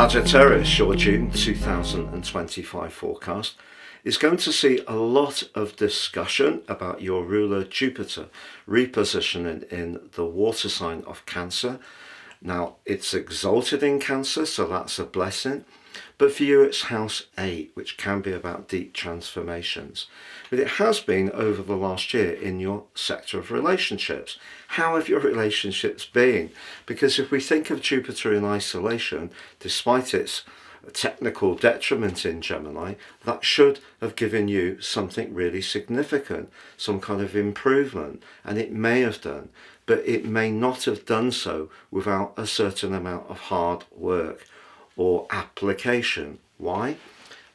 Sagittarius, your June 2025 forecast is going to see a lot of discussion about your ruler Jupiter repositioning in the water sign of Cancer. Now, it's exalted in Cancer, so that's a blessing. But for you, it's house 8, which can be about deep transformations. But it has been over the last year in your sector of relationships. How have your relationships been? Because if we think of Jupiter in isolation, despite its technical detriment in Gemini, that should have given you something really significant, some kind of improvement, and it may have done, but it may not have done so without a certain amount of hard work or application. Why?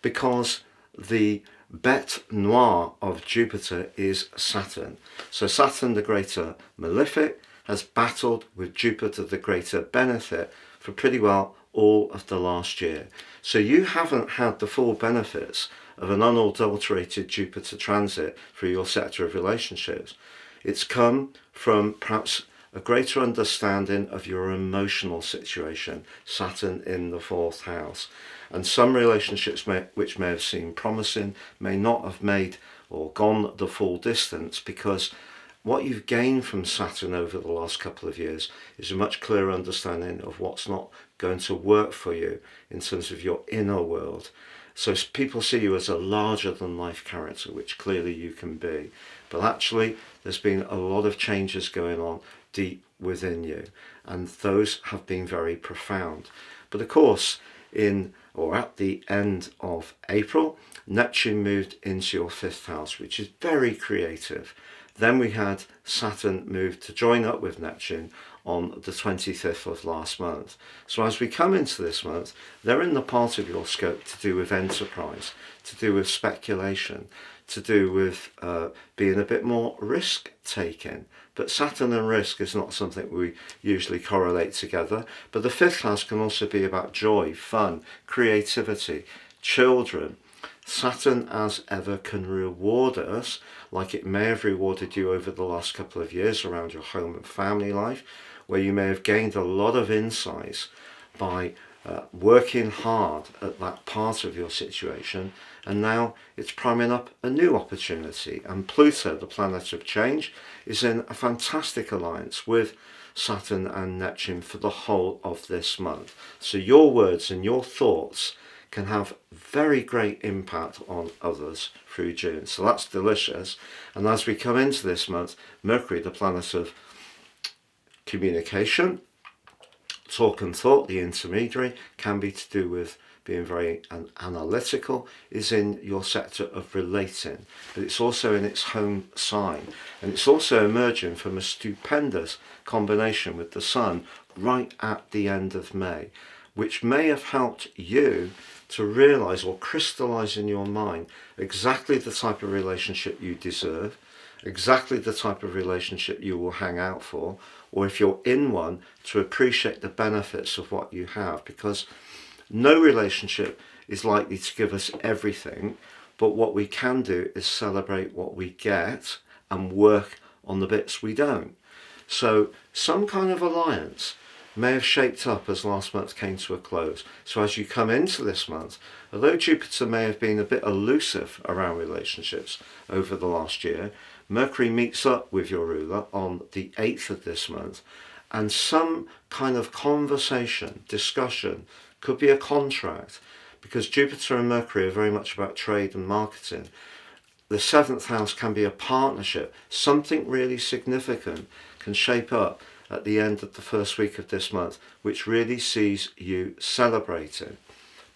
Because the bête noire of Jupiter is Saturn. So Saturn, the greater malefic, has battled with Jupiter, the greater benefit, for pretty well all of the last year. So you haven't had the full benefits of an unadulterated Jupiter transit through your sector of relationships. It's come from perhaps a greater understanding of your emotional situation, Saturn in the 4th house. And some relationships which may have seemed promising may not have made or gone the full distance, because what you've gained from Saturn over the last couple of years is a much clearer understanding of what's not going to work for you in terms of your inner world. So people see you as a larger than life character, which clearly you can be. But actually, there's been a lot of changes going on deep within you, and those have been very profound. But of course, at the end of April, Neptune moved into your 5th house, which is very creative. Then we had Saturn move to join up with Neptune on the 25th of last month. So as we come into this month, they're in the part of your scope to do with enterprise, to do with speculation, to do with being a bit more risk-taking. But Saturn and risk is not something we usually correlate together. But the 5th house can also be about joy, fun, creativity, children. Saturn, as ever, can reward us like it may have rewarded you over the last couple of years around your home and family life, where you may have gained a lot of insights by working hard at that part of your situation, and now it's priming up a new opportunity. And Pluto, the planet of change, is in a fantastic alliance with Saturn and Neptune for the whole of this month. So your words and your thoughts can have very great impact on others through June. So that's delicious. And as we come into this month, Mercury, the planet of communication, talk and thought, the intermediary, can be to do with being very analytical, is in your sector of relating, but it's also in its home sign, and it's also emerging from a stupendous combination with the Sun right at the end of May, which may have helped you to realize or crystallize in your mind exactly the type of relationship you deserve, exactly the type of relationship you will hang out for, or if you're in one, to appreciate the benefits of what you have, because no relationship is likely to give us everything, but what we can do is celebrate what we get and work on the bits we don't. So some kind of alliance may have shaped up as last month came to a close. So as you come into this month, although Jupiter may have been a bit elusive around relationships over the last year, Mercury meets up with your ruler on the 8th of this month, and some kind of conversation, discussion, could be a contract, because Jupiter and Mercury are very much about trade and marketing. The 7th house can be a partnership. Something really significant can shape up at the end of the first week of this month, which really sees you celebrating.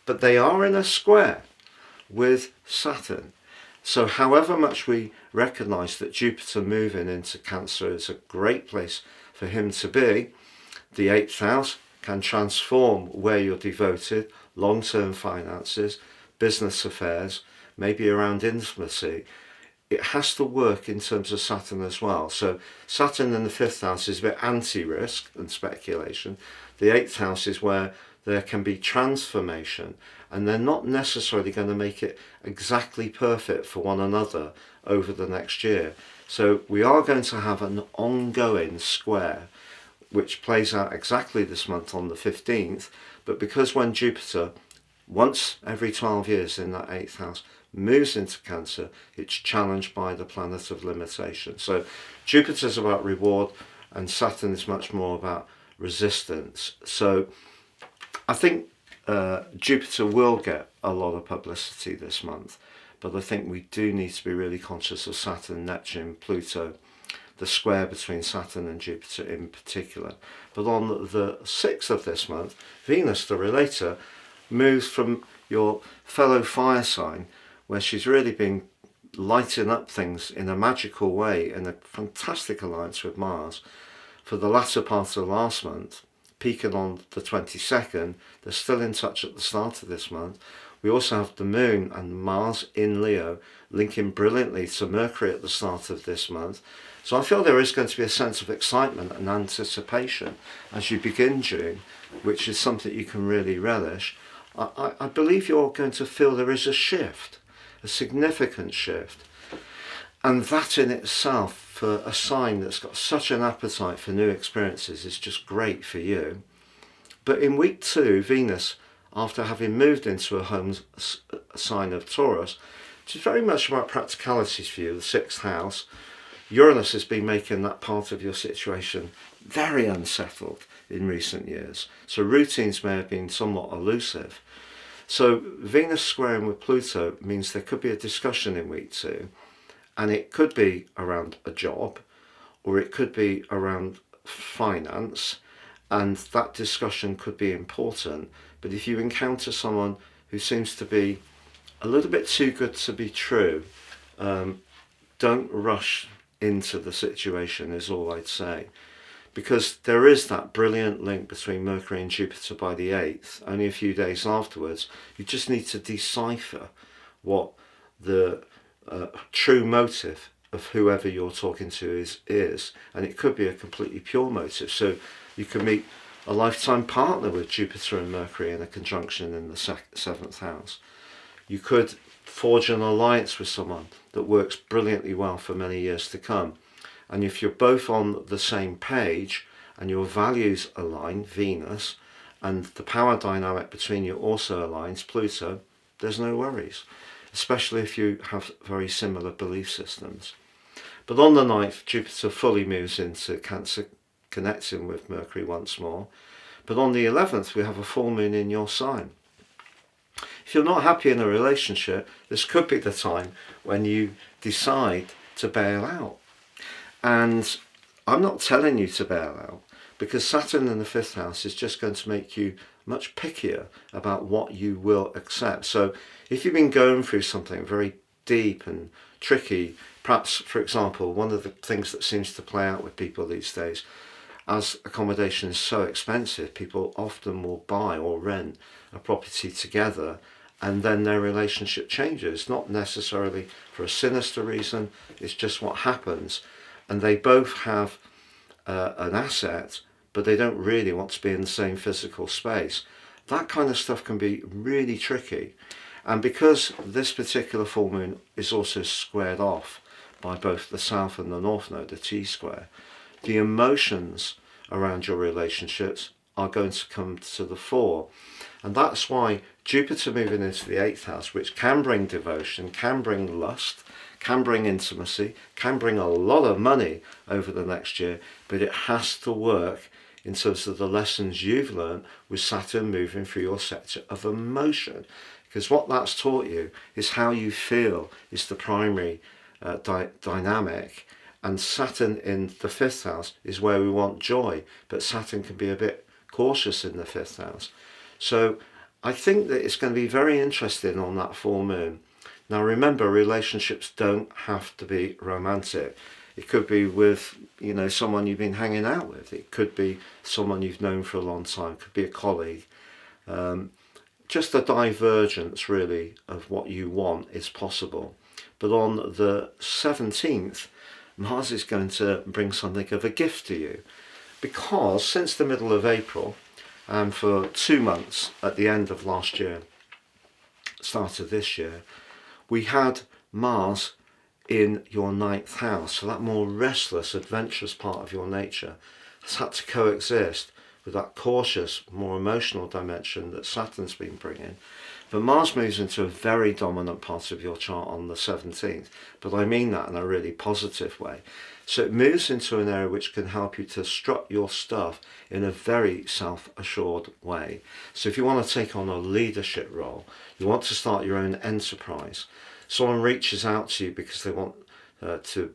But they are in a square with Saturn. So however much we recognise that Jupiter moving into Cancer is a great place for him to be, the 8th house can transform where you're devoted, long-term finances, business affairs, maybe around intimacy. It has to work in terms of Saturn as well. So Saturn in the 5th house is a bit anti-risk and speculation. The 8th house is where there can be transformation, and they're not necessarily going to make it exactly perfect for one another over the next year. So we are going to have an ongoing square which plays out exactly this month on the 15th, But because when Jupiter, once every 12 years in that 8th house, moves into Cancer, it's challenged by the planet of limitation. So Jupiter's about reward and Saturn is much more about resistance. So I think Jupiter will get a lot of publicity this month, but I think we do need to be really conscious of Saturn, Neptune, Pluto, the square between Saturn and Jupiter in particular. But on the 6th of this month, Venus, the relator, moves from your fellow fire sign, where she's really been lighting up things in a magical way in a fantastic alliance with Mars for the latter part of last month, peaking on the 22nd. They're still in touch at the start of this month. We also have the Moon and Mars in Leo linking brilliantly to Mercury at the start of this month. So I feel there is going to be a sense of excitement and anticipation as you begin June, which is something you can really relish. I believe you're going to feel there is a shift, a significant shift. And that in itself, for a sign that's got such an appetite for new experiences, is just great for you. But in week 2, Venus, after having moved into a home sign of Taurus, which is very much about practicalities for you, the 6th house, Uranus has been making that part of your situation very unsettled in recent years. So routines may have been somewhat elusive. So Venus squaring with Pluto means there could be a discussion in week 2, and it could be around a job, or it could be around finance, and that discussion could be important. But if you encounter someone who seems to be a little bit too good to be true, don't rush into the situation is all I'd say, because there is that brilliant link between Mercury and Jupiter by the 8th, only a few days afterwards. You just need to decipher what the true motive of whoever you're talking to is, and it could be a completely pure motive. So you could meet a lifetime partner with Jupiter and Mercury in a conjunction in the 7th house. You could forge an alliance with someone that works brilliantly well for many years to come. And if you're both on the same page and your values align, Venus, and the power dynamic between you also aligns, Pluto, there's no worries, especially if you have very similar belief systems. But on the 9th, Jupiter fully moves into Cancer, connecting with Mercury once more. But on the 11th, we have a full moon in your sign. If you're not happy in a relationship, this could be the time when you decide to bail out. And I'm not telling you to bail out, because Saturn in the 5th house is just going to make you much pickier about what you will accept. So if you've been going through something very deep and tricky, perhaps, for example, one of the things that seems to play out with people these days, as accommodation is so expensive, people often will buy or rent a property together, and then their relationship changes, not necessarily for a sinister reason, it's just what happens. And they both have an asset, but they don't really want to be in the same physical space. That kind of stuff can be really tricky. And because this particular full moon is also squared off by both the south and the north node, the T-square, the emotions around your relationships are going to come to the fore. And that's why Jupiter moving into the 8th house, which can bring devotion, can bring lust, can bring intimacy, can bring a lot of money over the next year, but it has to work in terms of the lessons you've learned with Saturn moving through your sector of emotion. Because what that's taught you is how you feel is the primary dynamic. And Saturn in the 5th house is where we want joy, but Saturn can be a bit cautious in the 5th house. So I think that it's going to be very interesting on that full moon. Now remember, relationships don't have to be romantic. It could be with, someone you've been hanging out with. It could be someone you've known for a long time. It could be a colleague. Just a divergence, really, of what you want is possible. But on the 17th, Mars is going to bring something of a gift to you. Because since the middle of April, and for 2 months at the end of last year, start of this year, we had Mars in your 9th house. So that more restless, adventurous part of your nature has had to coexist with that cautious, more emotional dimension that Saturn's been bringing. But Mars moves into a very dominant part of your chart on the 17th, but I mean that in a really positive way. So it moves into an area which can help you to strut your stuff in a very self-assured way. So if you want to take on a leadership role, you want to start your own enterprise, someone reaches out to you because they want to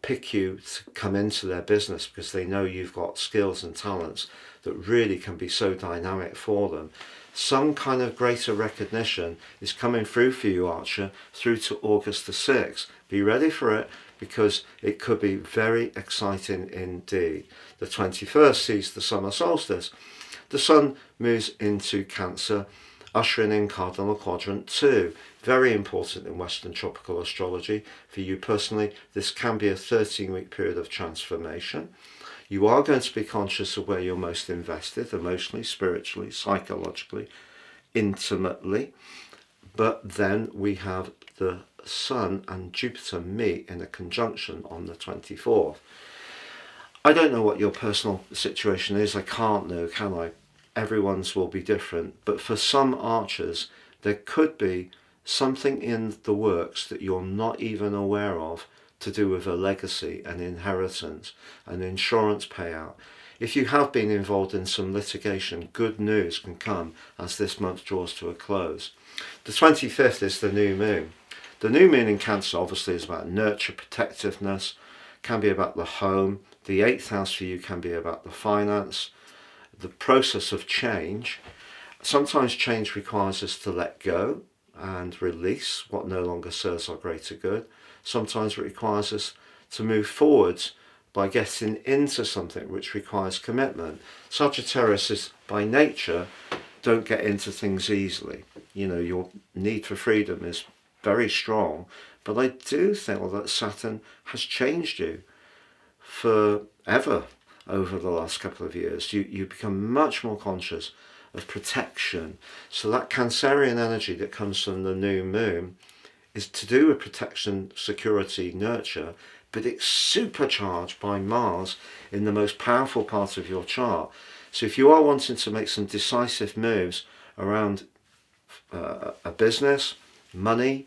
pick you to come into their business because they know you've got skills and talents that really can be so dynamic for them. Some kind of greater recognition is coming through for you, Archer, through to August the 6th. Be ready for it, because it could be very exciting indeed. The 21st sees the summer solstice. The sun moves into Cancer, ushering in cardinal quadrant 2. Very important in Western tropical astrology. For you personally, this can be a 13-week period of transformation. You are going to be conscious of where you're most invested, emotionally, spiritually, psychologically, intimately. But then we have the Sun and Jupiter meet in a conjunction on the 24th. I don't know what your personal situation is. I can't know, can I? Everyone's will be different. But for some Archers, there could be something in the works that you're not even aware of, to do with a legacy, an inheritance, an insurance payout. If you have been involved in some litigation, good news can come as this month draws to a close. The 25th is the new moon. The new moon in Cancer obviously is about nurture, protectiveness, can be about the home. The 8th house for you can be about the finance, the process of change. Sometimes change requires us to let go and release what no longer serves our greater good. Sometimes it requires us to move forwards by getting into something which requires commitment. Sagittarius is by nature, don't get into things easily. You know, your need for freedom is very strong, but I do think that Saturn has changed you forever over the last couple of years. You become much more conscious of protection. So that Cancerian energy that comes from the new moon is to do with protection, security, nurture, but it's supercharged by Mars in the most powerful part of your chart. So if you are wanting to make some decisive moves around a business, money,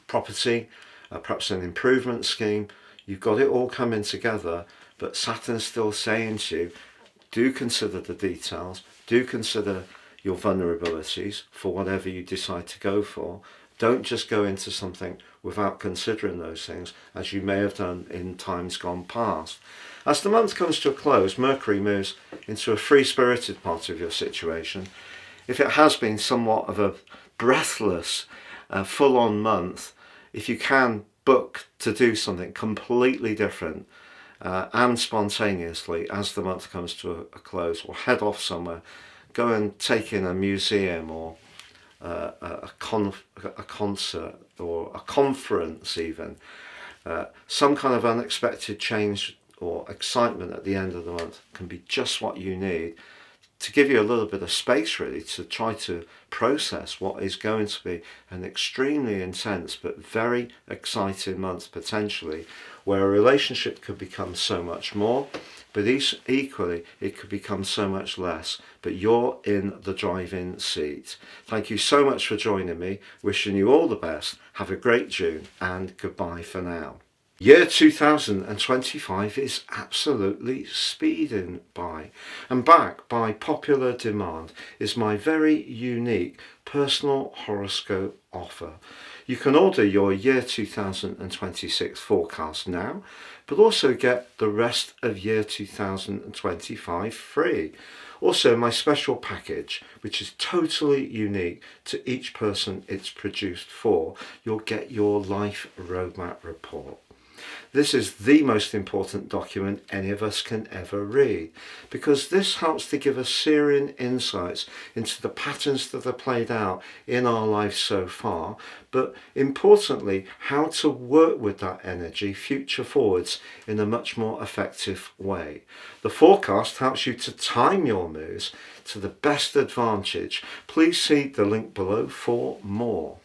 property, perhaps an improvement scheme, you've got it all coming together, but Saturn's still saying to you, do consider the details, do consider your vulnerabilities for whatever you decide to go for. Don't just go into something without considering those things, as you may have done in times gone past. As the month comes to a close, Mercury moves into a free-spirited part of your situation. If it has been somewhat of a breathless, full-on month, if you can book to do something completely different and spontaneously as the month comes to a close, or head off somewhere, go and take in a museum or a concert or a conference even, some kind of unexpected change or excitement at the end of the month can be just what you need to give you a little bit of space really to try to process what is going to be an extremely intense but very exciting month potentially, where a relationship could become so much more, but equally it could become so much less, but you're in the driving seat. Thank you so much for joining me, wishing you all the best, have a great June, and goodbye for now. Year 2025 is absolutely speeding by, and back by popular demand is my very unique personal horoscope offer. You can order your year 2026 forecast now, but also get the rest of year 2025 free. Also, my special package, which is totally unique to each person it's produced for, you'll get your life roadmap report. This is the most important document any of us can ever read, because this helps to give us searing insights into the patterns that are played out in our lives so far, but importantly, how to work with that energy future forwards in a much more effective way. The forecast helps you to time your moves to the best advantage. Please see the link below for more.